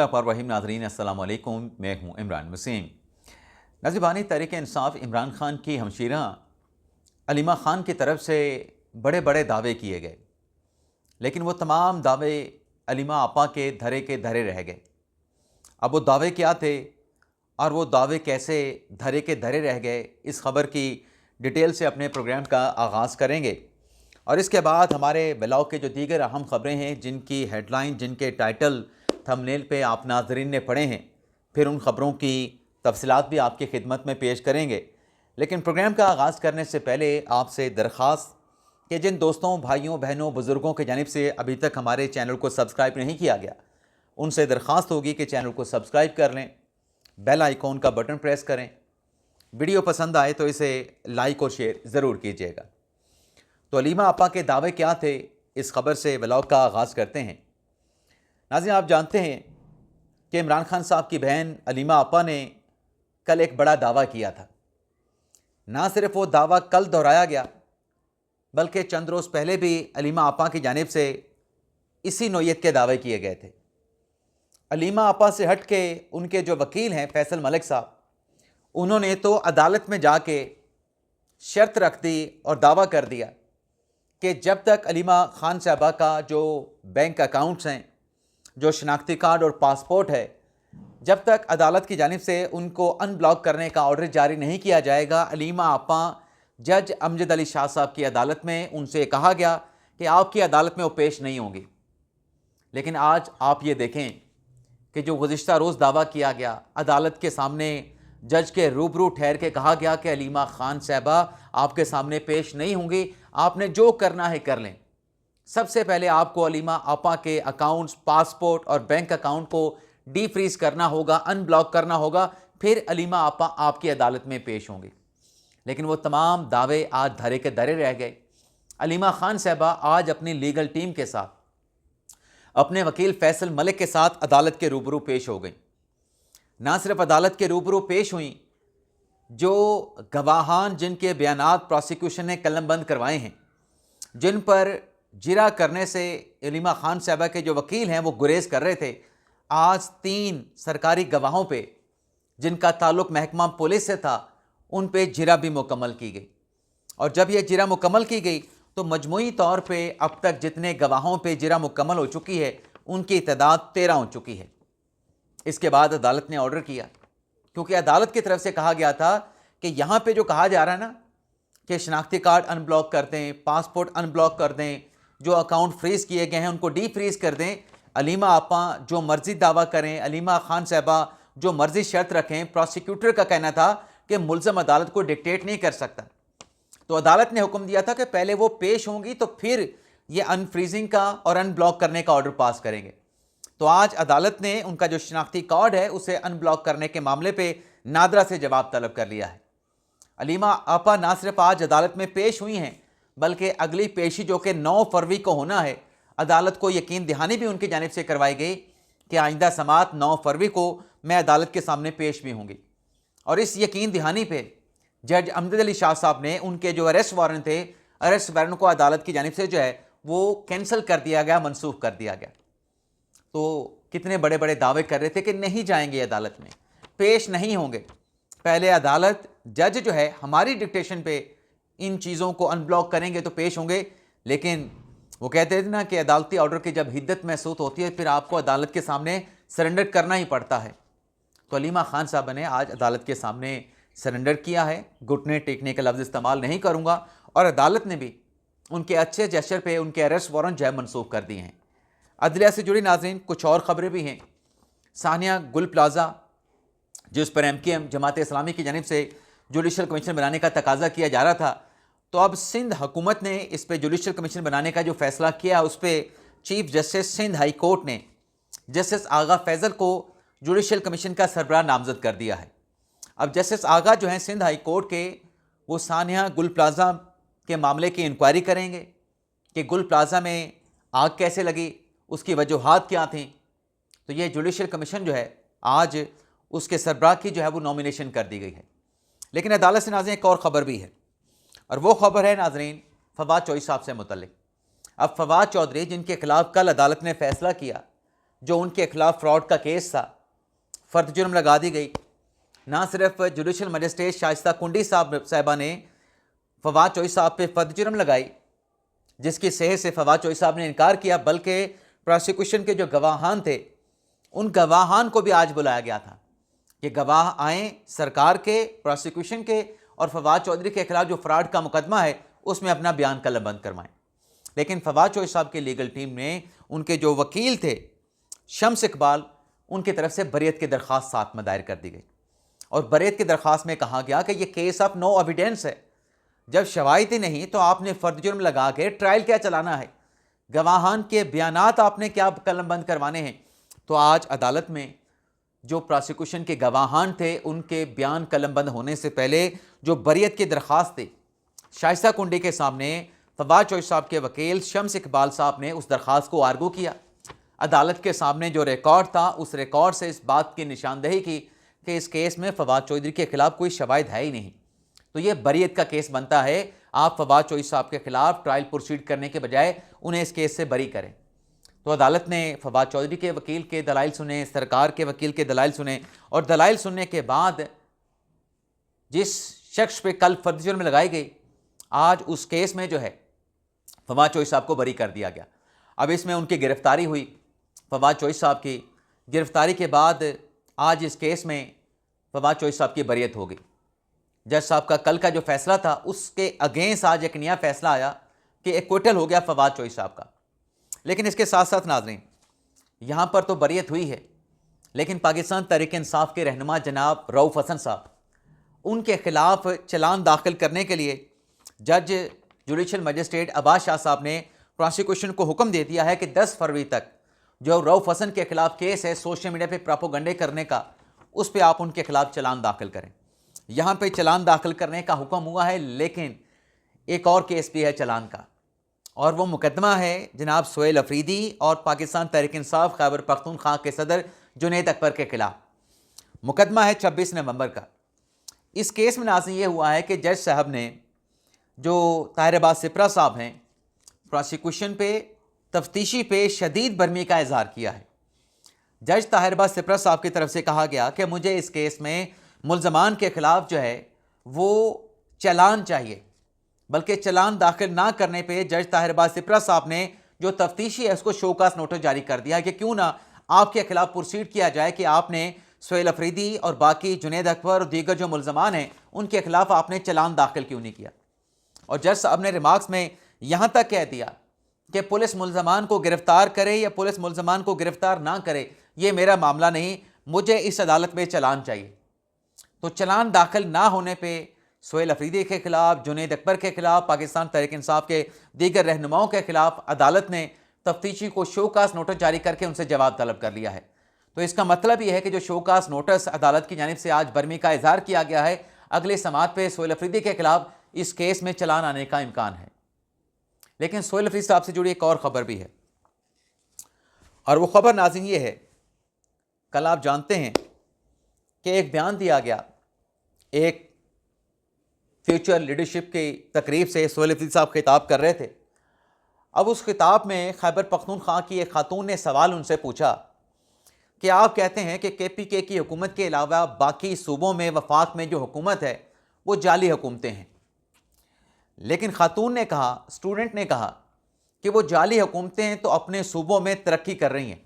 रहीम नाज़रीन अस्सलाम वालेकुम। मैं हूँ इमरान वसीम। नज़ीबानी तहरीक इंसाफ इमरान खान की हमशीरा अलीमा ख़ान की तरफ से बड़े बड़े दावे किए गए, लेकिन वो तमाम दावे अलीमा आपा के धरे रह गए। अब वो दावे क्या थे और वो दावे कैसे धरे के धरे रह गए, इस खबर की डिटेल से अपने प्रोग्राम का आगाज़ करेंगे। और इसके बाद हमारे ब्लॉग के जो दीगर अहम ख़बरें हैं, जिनकी हेडलाइन, जिनके टाइटल थंबनेल पे आप नाज़रीन ने पढ़े हैं, फिर उन ख़बरों की तफसीलात भी आपकी खिदमत में पेश करेंगे। लेकिन प्रोग्राम का आगाज़ करने से पहले आपसे दरख्वास्त कि जिन दोस्तों, भाइयों, बहनों, बुज़ुर्गों की जानिब से अभी तक हमारे चैनल को सब्सक्राइब नहीं किया गया, उनसे दरख्वास्त होगी कि चैनल को सब्सक्राइब कर लें, बेल आइकॉन का बटन प्रेस करें। वीडियो पसंद आए तो इसे लाइक और शेयर ज़रूर कीजिएगा। तो अलीमा आपा के दावे क्या थे, इस खबर से व्लॉग का आगाज़ करते हैं। नाज़रीन, आप जानते हैं कि इमरान खान साहब की बहन अलीमा आपा ने कल एक बड़ा दावा किया था। ना सिर्फ वो दावा कल दोहराया गया, बल्कि चंद रोज़ पहले भी अलीमा आपा की जानिब से इसी नौयत के दावे किए गए थे। अलीमा आपा से हट के उनके जो वकील हैं फैसल मलिक साहब, उन्होंने तो अदालत में जाके शर्त रख दी और दावा कर दिया कि जब तक अलीमा खान साहबा का जो बैंक अकाउंट्स हैं, जो शनाख्ती कार्ड और पासपोर्ट है, जब तक अदालत की जानिब से उनको अनब्लॉक करने का ऑर्डर जारी नहीं किया जाएगा, अलीमा आपा जज अमजद अली शाह साहब की अदालत में उनसे कहा गया कि आपकी अदालत में वो पेश नहीं होंगी। लेकिन आज आप ये देखें कि जो गुज़िश्ता रोज़ दावा किया गया, अदालत के सामने जज के रूबरू ठहर के कहा गया कि अलीमा खान साहबा आपके सामने पेश नहीं होंगी, आपने जो करना है कर लें। सबसे पहले आपको अलीमा आपा के अकाउंट्स, पासपोर्ट और बैंक अकाउंट को डी फ्रीज करना होगा, अनब्लॉक करना होगा, फिर अलीमा आपा आपकी अदालत में पेश होंगी। लेकिन वो तमाम दावे आज धरे के धरे रह गए। अलीमा खान साहबा आज अपनी लीगल टीम के साथ, अपने वकील फैसल मलिक के साथ अदालत के रूबरू पेश हो गई। ना सिर्फ अदालत के रूबरू पेश हुई, जो गवाहान जिनके बयानात प्रोसिक्यूशन ने कलमबंद करवाए हैं, जिन पर जिरा करने से अलीमा खान साहबा के जो वकील हैं वो गुरेज कर रहे थे, आज 3 सरकारी गवाहों पे जिनका ताल्लुक महकमा पुलिस से था, उन पे जिरा भी मुकम्मल की गई। और जब ये जिरा मुकम्मल की गई तो मजमूई तौर पे अब तक जितने गवाहों पे जिरा मुकम्मल हो चुकी है, उनकी तादाद 13 हो चुकी है। इसके बाद अदालत ने ऑर्डर किया, क्योंकि अदालत की तरफ से कहा गया था कि यहाँ पे जो कहा जा रहा है ना कि शनाख्ती कार्ड अनब्लॉक कर दें, पासपोर्ट अनब्लॉक कर दें, जो अकाउंट फ्रीज़ किए गए हैं उनको डी फ्रीज़ कर दें, अलीमा आपा जो मर्जी दावा करें, अलीमा खान साहबा जो मर्जी शर्त रखें, प्रोसिक्यूटर का कहना था कि मुल्ज़म अदालत को डिक्टेट नहीं कर सकता। तो अदालत ने हुक्म दिया था कि पहले वो पेश होंगी तो फिर ये अनफ्रीजिंग का और अनब्लॉक करने का ऑर्डर पास करेंगे। तो आज अदालत ने उनका जो शनाख्ती कार्ड है उसे अनब्लॉक करने के मामले पे नादरा से जवाब तलब कर लिया है। अलीमा आपा ना सिर्फ आज अदालत में पेश हुई हैं, बल्कि अगली पेशी जो कि 9 फरवरी को होना है, अदालत को यकीन दहानी भी उनकी जानिब से करवाई गई कि आइंदा समात 9 फरवरी को मैं अदालत के सामने पेश भी होंगी। और इस यकीन दहानी पे जज अमजद अली शाह साहब ने उनके जो अरेस्ट वारंट थे, अरेस्ट वारंट को अदालत की जानिब से जो है वो कैंसिल कर दिया गया, मनसूख कर दिया गया। तो कितने बड़े बड़े दावे कर रहे थे कि नहीं जाएंगे अदालत में, पेश नहीं होंगे। पहले अदालत, जज जो है हमारी डिक्टेशन पे इन चीज़ों को अनब्लॉक करेंगे तो पेश होंगे। लेकिन वो कहते थे ना कि अदालती ऑर्डर की जब हिद्दत महसूस होती है, फिर आपको अदालत के सामने सरेंडर करना ही पड़ता है। तो अलीमा खान साहब ने आज अदालत के सामने सरेंडर किया है। घुटने टेकने का लफ्ज़ इस्तेमाल नहीं करूँगा। और अदालत ने भी उनके अच्छे जेस्चर पे उनके अरेस्ट वारंट जो है मनसूख कर दिए हैं। अदलिया से जुड़ी नाज़रीन कुछ और ख़बरें भी हैं। सानिया गुल प्लाजा, जिस पर MKM जमात इस्लामी की जानिब से जुडिशल कमीशन बनाने का तकाजा किया जा रहा था, तो अब सिंध हुकूमत ने इस पर जुडिशल कमीशन बनाने का जो फैसला किया, उस पर chief justice Sindh high court ने जस्टिस आगा फैज़ल को जुडिशल कमीशन का सरबराह नामजद कर दिया है। अब जस्टिस आगा जो हैं सिंध हाई कोर्ट के, वो सानिया गुल प्लाजा के मामले की इंक्वायरी करेंगे कि गुल प्लाजा में आग कैसे लगी, उसकी वजूहात क्या थी। तो ये जुडिशल कमीशन जो है आज उसके सरबराह की जो है वो नॉमिनेशन कर दी गई है। लेकिन अदालत से नाज़रीन एक और ख़बर भी है, और वो ख़बर है नाज़रीन फवाद चौधरी साहब से मुतल्लिक। अब फवाद चौधरी, जिनके खिलाफ कल अदालत ने फैसला किया जो उनके खिलाफ फ्रॉड का केस था, फ़र्द जुर्म लगा दी गई। ना सिर्फ जुडिशल मजिस्ट्रेट शाइस्ता कुंडी साहबा ने फवाद चौधरी साहब पे फ़र्द जुर्म लगाई, जिसकी सेहत से फवाद चौधरी साहब ने इनकार किया, बल्कि प्रोसिक्यूशन के जो गवाहान थे उन गवाहान को भी आज बुलाया गया था कि गवाह आएँ सरकार के, प्रोसिक्यूशन के और फवाद चौधरी के खिलाफ जो फ्रॉड का मुकदमा है उसमें अपना बयान कलमबंद करवाएं। लेकिन फवाद चौधरी साहब की लीगल टीम ने, उनके जो वकील थे शम्स इकबाल, उनकी तरफ से बरीयत की दरख्वास्त साथ में दायर कर दी गई और बरीयत की दरख्वास्त में कहा गया कि ये केस ऑफ नो एविडेंस है। जब शवाहिद ही नहीं तो आपने फ़र्द जुर्म लगा के ट्रायल क्या चलाना है, गवाहान के बयानात आपने क्या कलमबंद करवाने हैं। तो आज अदालत में जो प्रोसिक्यूशन के गवाहान थे उनके बयान कलमबंद होने से पहले जो बरीयत की दरख्वास्त थी शाइस्ता कुंडी के सामने फवाद चौधरी साहब के वकील शम्स इकबाल साहब ने उस दरख्वास्त को आर्गू किया। अदालत के सामने जो रिकॉर्ड था उस रिकॉर्ड से इस बात की निशानदेही की कि इस केस में फवाद चौधरी के खिलाफ कोई शवाहिद है ही नहीं, तो ये बरीयत का केस बनता है। आप फवाद चौधरी साहब के खिलाफ ट्रायल प्रोसीड करने के बजाय उन्हें इस केस से बरी करें। तो अदालत ने फवाद चौधरी के वकील के दलाइल सुने, सरकार के वकील के दलाइल सुने और दलाइल सुनने के बाद जिस शख्स पे कल फ़र्द जुर्म लगाई गई, आज उस केस में जो है फवाद चौधरी साहब को बरी कर दिया गया। अब इसमें उनकी गिरफ्तारी हुई, फवाद चौधरी साहब की गिरफ्तारी के बाद आज इस केस में फवाद चौधरी साहब की बरीयत हो गई। जज साहब का कल का जो फैसला था उसके अगेंस्ट आज एक नया फैसला आया कि एक्विटल हो गया फवाद चौधरी साहब का। लेकिन इसके साथ साथ नाज़रीन, यहाँ पर तो बरीयत हुई है, लेकिन पाकिस्तान तहरीक इंसाफ के रहनुमा जनाब रऊफ़ हसन साहब, उनके खिलाफ चलान दाखिल करने के लिए जज जुडिशल मजिस्ट्रेट अब्बास शाह साहब ने प्रोसिक्यूशन को हुक्म दे दिया है कि 10 फरवरी तक जो रऊफ़ हसन के खिलाफ केस है सोशल मीडिया पे प्रोपेगेंडे करने का, उस पर आप उनके खिलाफ चलान दाखिल करें। यहाँ पे चलान दाखिल करने का हुक्म हुआ है, लेकिन एक और केस भी है चलान का, और वो मुकदमा है जनाब सोहेल अफरीदी और पाकिस्तान तहरीक इंसाफ खैबर पख्तूनख्वा के सदर जुनैद अकबर के खिलाफ। मुकदमा है 26 नवंबर का। इस केस में नाज़रीन ये हुआ है कि जज साहब ने, जो ताहिर अब्बास सिपरा साहब हैं, प्रोसिक्यूशन पे तफ्तीशी पे शदीद बरमी का इजहार किया है। जज ताहिर अब्बास सिपरा साहब की तरफ से कहा गया कि मुझे इस केस में मुल्ज़मान के खिलाफ जो है वो चलान चाहिए, बल्कि चलान दाखिल ना करने पे जज ताहिर अब्बास सिपरा साहब ने जो तफ्तीशी है उसको शोकास नोटिस जारी कर दिया कि क्यों ना आपके खिलाफ प्रोसीड किया जाए कि आपने सोहेल अफरीदी और बाकी जुनैद अकबर और दीगर जो मुल्ज़मान हैं उनके खिलाफ आपने चलान दाखिल क्यों नहीं किया। और जज साहब ने रिमार्क्स में यहाँ तक कह दिया कि पुलिस मुल्ज़मान को गिरफ़्तार करे या पुलिस मुल्ज़मान को गिरफ़्तार ना करे, ये मेरा मामला नहीं, मुझे इस अदालत में चलान चाहिए। तो चलान दाखिल ना होने पे सोहेल अफरीदी के खिलाफ, जुनैद अकबर के खिलाफ, पाकिस्तान तहरीक इंसाफ के दीगर रहनुमाओं के खिलाफ अदालत ने तफ्तीशी को शोकास नोटिस जारी करके उनसे जवाब तलब कर लिया है। तो इसका मतलब यह है कि जो शोकास नोटिस अदालत की जानिब से आज बरमी का इजहार किया गया है, अगले समात पे सोहेल अफरीदी के खिलाफ इस केस में चलान आने का इम्कान है। लेकिन सोहेल अफरीदी साहब से जुड़ी एक और ख़बर भी है, और वो ख़बर नाज़रीन ये है, कल आप जानते हैं कि एक बयान दिया गया एक फ्यूचर लीडरशिप की तकरीब से, सोहेल अफरीदी साहब खिताब कर रहे थे। अब उस खिताब में खैबर पख्तूनख्वा की एक खातून ने सवाल उनसे पूछा कि आप कहते हैं कि KPK की हुकूमत के अलावा बाकी सूबों में, वफाक में जो हुकूमत है वो जाली हुकूमतें हैं। लेकिन खातून ने कहा, स्टूडेंट ने कहा कि वो जाली हुकूमतें हैं तो अपने सूबों में तरक्की कर रही हैं।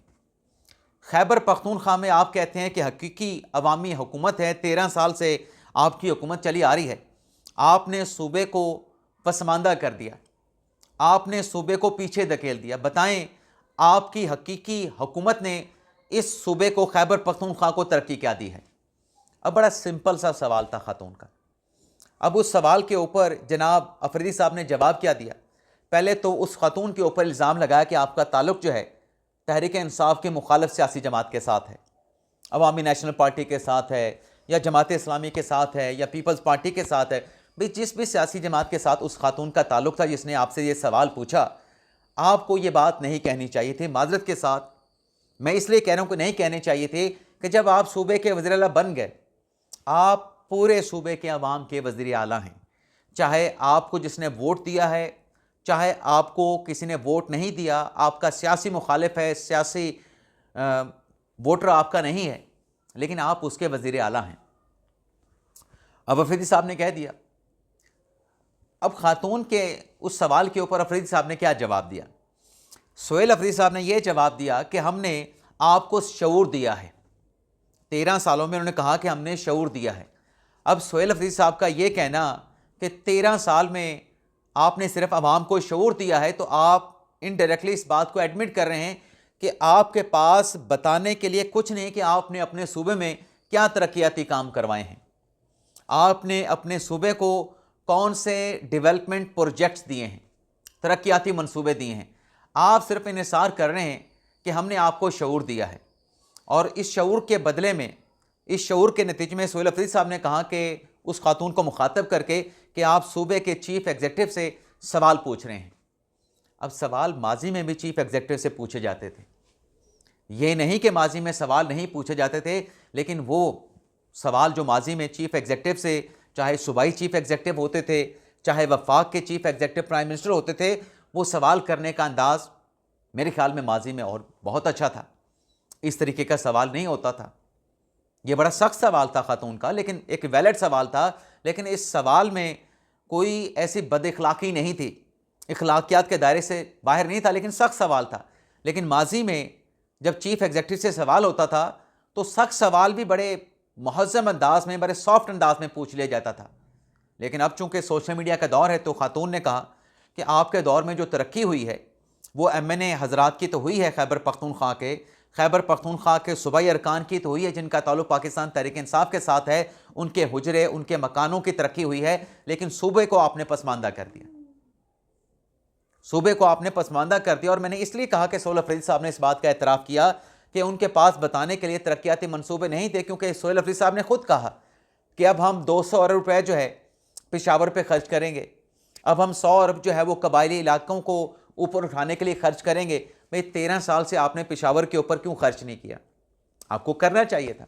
खैबर पख्तूनख्वा में आप कहते हैं कि हकीकी अवामी हुकूमत है, 13 साल से आपकी हुकूमत चली आ रही है, आपने सूबे को पसमानदा कर दिया, आपने सूबे को पीछे धकेल दिया। बताएं आपकी हकीकी हुकूमत ने इस सूबे को, खैबर पख्तूनख्वा को तरक्की क्या दी है? अब बड़ा सिंपल सा सवाल था खातून का। अब उस सवाल के ऊपर जनाब अफरीदी साहब ने जवाब क्या दिया? पहले तो उस खातून के ऊपर इल्ज़ाम लगाया कि आपका ताल्लुक़ जो है तहरीक इंसाफ के मुखालिफ सियासी जमात के साथ है, अवामी नेशनल पार्टी के साथ है, या जमात इस्लामी के साथ है, या पीपल्स पार्टी के साथ है। भाई जिस भी सियासी जमात के साथ उस खातून का ताल्लुक़ था जिसने आपसे ये सवाल पूछा, आपको ये बात नहीं कहनी चाहिए थी। माजरत के साथ मैं इसलिए कह रहा हूँ कि नहीं कहनी चाहिए थी कि जब आप सूबे के वज़ीर आला बन गए, आप पूरे सूबे के अवाम के वज़ीर आला हैं, चाहे आपको जिसने वोट दिया है, चाहे आपको किसी ने वोट नहीं दिया, आपका सियासी मुखालिफ है, सियासी वोटर आपका नहीं है, लेकिन आप उसके वज़ीर आला हैं। अब अफरीदी साहब ने कह दिया। अब खातून के उस सवाल के ऊपर अफरीदी साहब ने क्या जवाब दिया? सोहेल अफरीदी साहब ने यह जवाब दिया कि हमने आपको शऊर दिया है। 13 सालों में उन्होंने कहा कि हमने शऊर दिया है। अब सोहेल अफरीदी साहब का यह कहना कि 13 साल में आपने सिर्फ आवाम को शऊर दिया है, तो आप इनडायरेक्टली इस बात को एडमिट कर रहे हैं कि आपके पास बताने के लिए कुछ नहीं कि आपने अपने सूबे में क्या तरक्याती काम करवाए हैं, आपने अपने सूबे को कौन से डेवलपमेंट प्रोजेक्ट्स दिए हैं, तरक्याती मंसूबे दिए हैं। आप सिर्फ इन्हिसार कर रहे हैं कि हमने आपको शऊर दिया है। और इस शऊर के बदले में, इस शऊर के नतीजे में सोहेल अफरीदी साहब ने कहा कि उस खातून को मुखातब करके कि आप सूबे के चीफ एग्जीक्यूटिव से सवाल पूछ रहे हैं। अब सवाल माजी में भी चीफ एग्जीक्यूटिव से पूछे जाते थे, ये नहीं कि माजी में सवाल नहीं पूछे जाते थे, लेकिन वो सवाल जो माजी में चीफ एग्जीक्यूटिव से, चाहे सूबाई चीफ एग्जीक्यूटिव होते थे, चाहे वफाक के चीफ एग्जीक्यूटिव प्राइम मिनिस्टर होते थे, वो सवाल करने का अंदाज मेरे ख्याल में माजी में और बहुत अच्छा था। इस तरीके का सवाल नहीं होता था। ये बड़ा सख्त सवाल था खातून का, लेकिन एक वैलिड सवाल था। लेकिन इस सवाल में कोई ऐसी बदअखलाक़ी नहीं थी, अखलाकियात के दायरे से बाहर नहीं था, लेकिन सख्त सवाल था। लेकिन माजी में जब चीफ एग्जीक्यूटिव से सवाल होता था तो सख्त सवाल भी बड़े महज़्ज़म अंदाज में, बड़े सॉफ्ट अंदाज में पूछ लिया जाता था। लेकिन अब चूंकि सोशल मीडिया का दौर है, तो खातून ने कहा कि आपके दौर में जो तरक्की हुई है वो MNA हजरात की तो हुई है, खैबर पख्तूनख्वा के सूबाई अरकान की तो हुई है, जिनका ताल्लुक़ पाकिस्तान तहरीक इंसाफ के साथ है, उनके हुजरे, उनके मकानों की तरक्की हुई है। लेकिन सूबे को आपने पसमानदा कर दिया, सूबे को आपने पसमानदा कर दिया। और मैंने इसलिए कहा कि सोहेल अफरीदी साहब ने इस बात का एतराफ़ किया कि उनके पास बताने के लिए तरक्याती मंसूबे नहीं थे, क्योंकि सोहेल अफरीदी साहब ने खुद कहा कि अब हम 200 अरब रुपये जो है पेशावर पे खर्च करेंगे, अब हम 100 अरब जो है वो कबायली इलाकों को ऊपर उठाने के लिए खर्च करेंगे। भाई 13 साल से आपने पेशावर के ऊपर क्यों खर्च नहीं किया? आपको करना चाहिए था,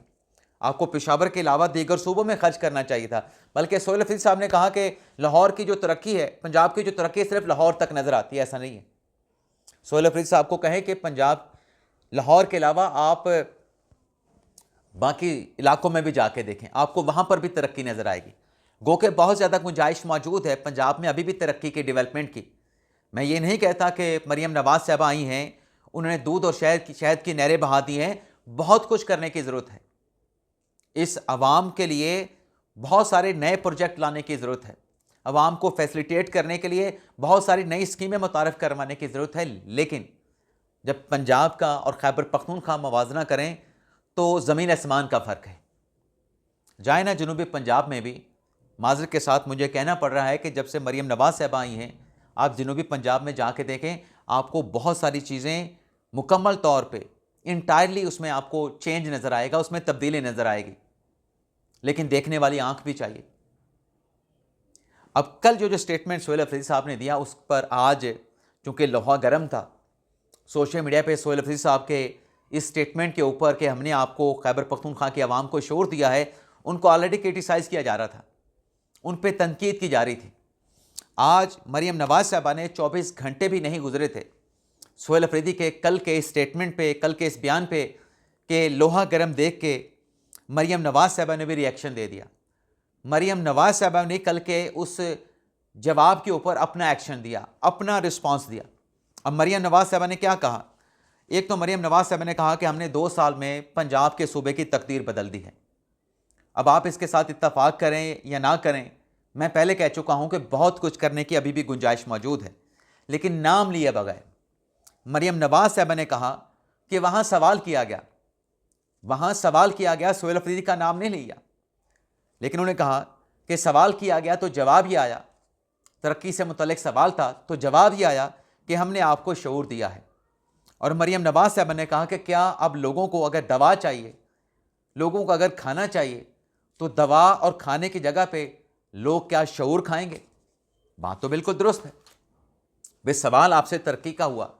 आपको पेशावर के अलावा दीगर सूबों में खर्च करना चाहिए था। बल्कि सोहेल अफरीदी साहब ने कहा कि लाहौर की जो तरक्की है, पंजाब की जो तरक्की सिर्फ लाहौर तक नज़र आती है, ऐसा नहीं है। सोहेल अफरीदी साहब को कहें कि पंजाब, लाहौर के अलावा आप बाकी इलाकों में भी जाके देखें, आपको वहाँ पर भी तरक्की नज़र आएगी। गो के बहुत ज़्यादा गुंजाइश मौजूद है पंजाब में अभी भी तरक्की की, डेवलपमेंट की। मैं ये नहीं कहता कि मरियम नवाज़ साहबा आई हैं, उन्होंने दूध और शहद की नहरें बहा दी हैं। बहुत कुछ करने की ज़रूरत है। इस आवाम के लिए बहुत सारे नए प्रोजेक्ट लाने की ज़रूरत है, आवाम को फैसिलिटेट करने के लिए बहुत सारी नई स्कीमें मुतारफ़ करवाने की ज़रूरत है। लेकिन जब पंजाब का और खैबर पख्तूनख्वा मवाजना करें तो ज़मीन आसमान का फ़र्क है। जाए ना जनूबी पंजाब में भी, माज़रत के साथ मुझे कहना पड़ रहा है कि जब से मरियम नवाज़ साहबा आई हैं, आप जनूबी पंजाब में जाके देखें, आपको बहुत सारी चीज़ें मुकम्मल तौर पे इंटायरली उसमें आपको चेंज नज़र आएगा, उसमें तब्दीली नज़र आएगी। लेकिन देखने वाली आंख भी चाहिए। अब कल जो स्टेटमेंट सोहेल अफरीदी साहब ने दिया, उस पर आज चूँकि लोहा गर्म था, सोशल मीडिया पे सोहेल अफरीदी साहब के इस स्टेटमेंट के ऊपर कि हमने आपको खैबर पख्तूनख्वा की आवाम को शोर दिया है, उनको ऑलरेडी क्रिटिसाइज़ किया जा रहा था, उन पर तनकीद की जा रही थी। आज मरियम नवाज़ साहबा ने 24 घंटे भी नहीं गुजरे थे सोहेल अफरीदी के कल के स्टेटमेंट पे, कल के इस बयान पे कि लोहा गर्म देख के मरियम नवाज़ साहबा ने भी रिएक्शन दे दिया। मरियम नवाज़ साहबा ने कल के उस जवाब के ऊपर अपना एक्शन दिया, अपना रिस्पांस दिया। अब मरियम नवाज़ साहबा ने क्या कहा? एक तो मरियम नवाज़ साहबा ने कहा कि हमने 2 साल में पंजाब के सूबे की तकदीर बदल दी है। अब आप इसके साथ इत्तफाक करें या ना करें, मैं पहले कह चुका हूं कि बहुत कुछ करने की अभी भी गुंजाइश मौजूद है। लेकिन नाम लिए बगैर मरियम नवाज़ साहबा ने कहा कि वहाँ सवाल किया गया, वहाँ सवाल किया गया, सोहेल अफरीदी का नाम नहीं लिया, लेकिन उन्होंने कहा कि सवाल किया गया तो जवाब ये आया, तरक्की से मुतल्लिक सवाल था तो जवाब ये आया कि हमने आपको शऊर दिया है। और मरियम नवाज़ साहबा ने कहा कि क्या अब लोगों को अगर दवा चाहिए, लोगों को अगर खाना चाहिए, तो दवा और खाने की जगह पे लोग क्या शऊर खाएंगे? बात तो बिल्कुल दुरुस्त है। वे सवाल आपसे तरक्की का हुआ,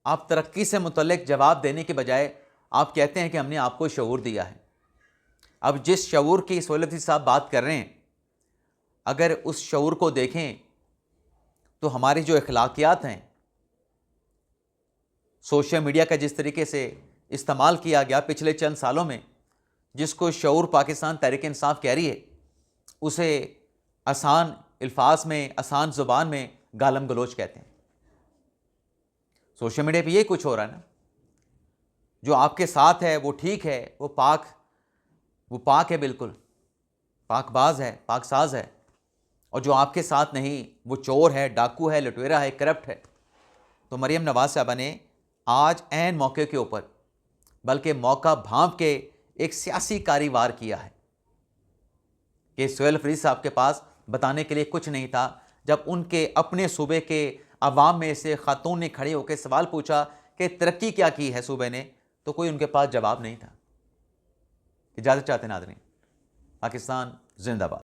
आप तरक्की से मुतल्लिक जवाब देने के बजाय आप कहते हैं कि हमने आपको शऊर दिया है। अब जिस शऊर की सोहेल अफरीदी साहब बात कर रहे हैं, अगर उस शऊर को देखें तो हमारी जो अखलाकियात हैं, सोशल मीडिया का जिस तरीके से इस्तेमाल किया गया पिछले चंद सालों में, जिसको शऊर पाकिस्तान तहरीक इंसाफ कह रही है, उसे आसान अल्फाज में, आसान ज़ुबान में गालम गलोच कहते हैं। सोशल मीडिया पे ये कुछ हो रहा है ना, जो आपके साथ है वो ठीक है, वो पाक है, बिल्कुल पाकबाज है, पाकसाज है, और जो आपके साथ नहीं वो चोर है, डाकू है, लुटेरा है, करप्ट है। तो मरियम नवाज साहबा ने आज ऐन मौके के ऊपर, बल्कि मौका भांप के एक सियासी कारीवार किया है कि सुहेल फरीद साहब के पास बताने के लिए कुछ नहीं था। जब उनके अपने सूबे के अवाम में से खातून ने खड़े होकर सवाल पूछा कि तरक्की क्या की है सूबे ने, तो कोई उनके पास जवाब नहीं था। इजाज़त चाहते नाज़रीन। पाकिस्तान जिंदाबाद।